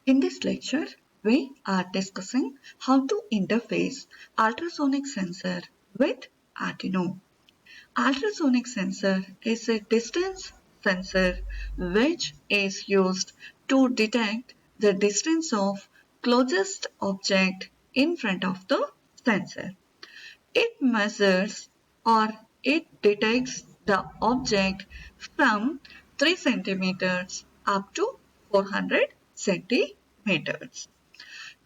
In this lecture, we are discussing how to interface ultrasonic sensor with Arduino. Ultrasonic sensor is a distance sensor which is used to detect the distance of closest object in front of the sensor. It measures or it detects the object from 3 centimeters up to 400 centimeters.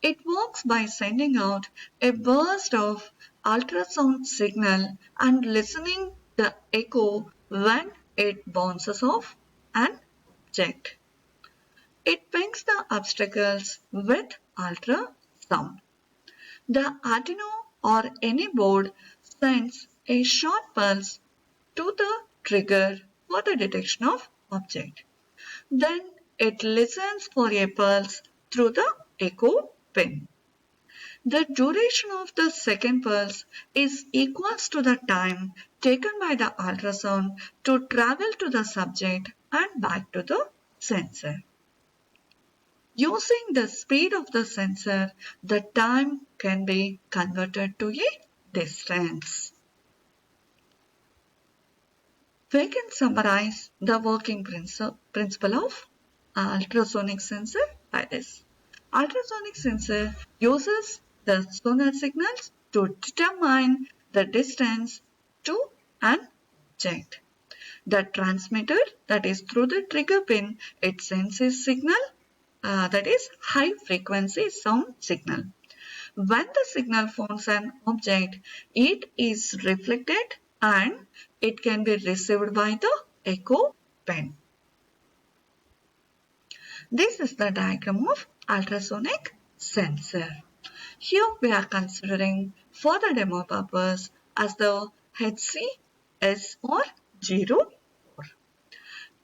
It works by sending out a burst of ultrasound signal and listening the echo when it bounces off an object. It pings the obstacles with ultrasound. The Arduino or any board sends a short pulse to the trigger for the detection of object. Then it listens for a pulse through the echo pin. The duration of the second pulse is equals to the time taken by the ultrasound to travel to the subject and back to the sensor. Using the speed of the sensor, the time can be converted to a distance. We can summarize the working principle of ultrasonic sensor by this. Ultrasonic sensor uses the sonar signals to determine the distance to an object. The transmitter, that is through the trigger pin, it sends a signal, that is high frequency sound signal. When the signal forms an object, it is reflected and it can be received by the echo pin. This is the diagram of ultrasonic sensor. Here we are considering for the demo purpose as the HCS or 04.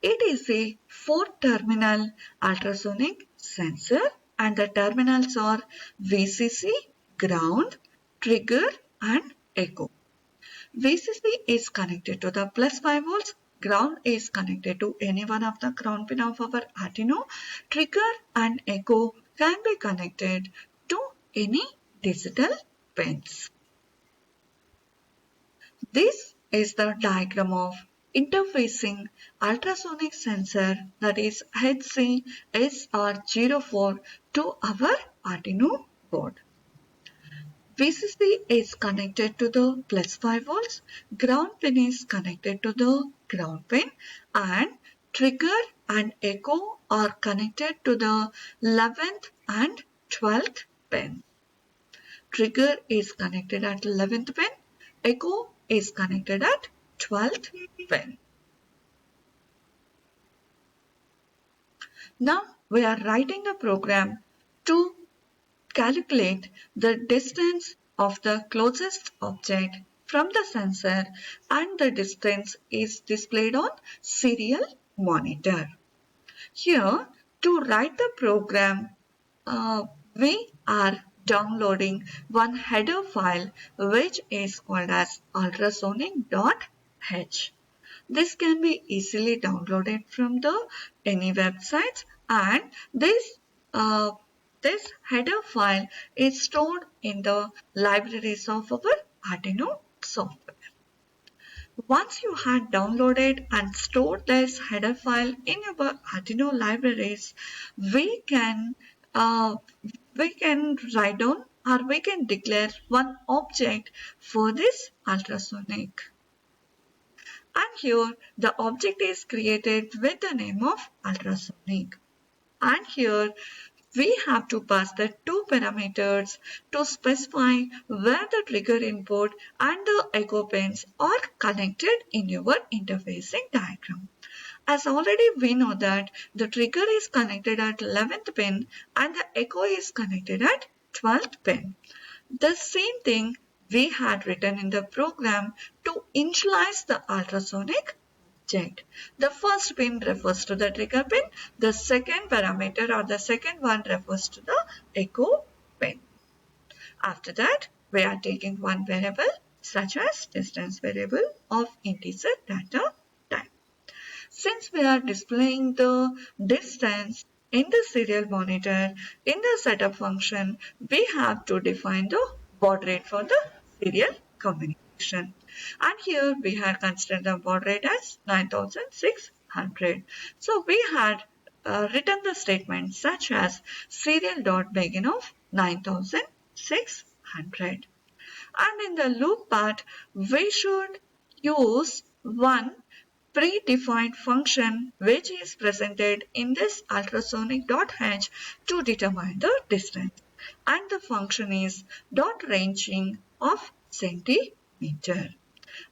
It is a 4-terminal ultrasonic sensor and the terminals are VCC, ground, trigger and echo. VCC is connected to the plus 5 volts, ground is connected to any one of the ground pin of our Arduino, trigger and echo can be connected to any digital pins. This is the diagram of interfacing ultrasonic sensor, that is HCSR04, to our Arduino board. VCC is connected to the plus 5 volts, ground pin is connected to the ground pin and trigger and echo are connected to the 11th and 12th pin. Trigger is connected at 11th pin, echo is connected at 12th pin. Now we are writing the program to calculate the distance of the closest object from the sensor and the distance is displayed on serial monitor. Here to write the program, we are downloading one header file which is called as ultrasonic.h. This can be easily downloaded from the any websites and this header file is stored in the libraries of our Arduino software. Once you had downloaded and stored this header file in your Arduino libraries, we can write down or we can declare one object for this ultrasonic. And here the object is created with the name of ultrasonic. And here we have to pass the 2 parameters to specify where the trigger input and the echo pins are connected in your interfacing diagram. As already we know that the trigger is connected at 11th pin and the echo is connected at 12th pin. The same thing we had written in the program to initialize the ultrasonic object. The first pin refers to the trigger pin, the second parameter or the second one refers to the echo pin. After that, we are taking one variable such as distance variable of integer data type. Since we are displaying the distance in the serial monitor, in the setup function, we have to define the baud rate for the serial communication. And here we had considered the baud rate as 9600. So we had written the statement such as serial dot begin of 9600. And in the loop part, we should use one predefined function which is presented in this ultrasonic dot h to determine the distance. And the function is dot ranging of centimeter.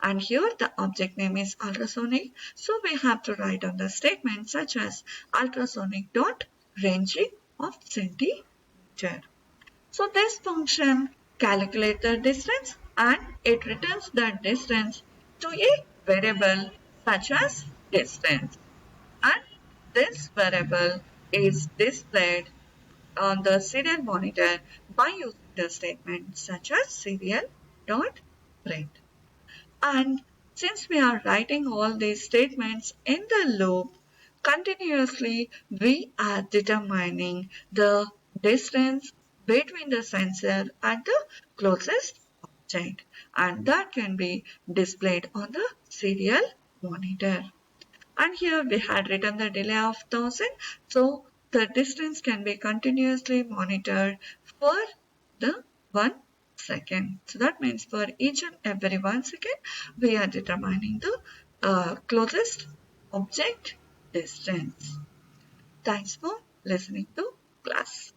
And here the object name is ultrasonic. So we have to write on the statement such as ultrasonic dot ranging of centimeter. So this function calculates the distance and it returns the distance to a variable such as distance. And this variable is displayed on the serial monitor by using the statement such as serial.print. And since we are writing all these statements in the loop, continuously we are determining the distance between the sensor and the closest object, and that can be displayed on the serial monitor. And here we had written the delay of 1000. So the distance can be continuously monitored for the 1 second. So that means for each and every 1 second, we are determining the closest object distance. Thanks for listening to class.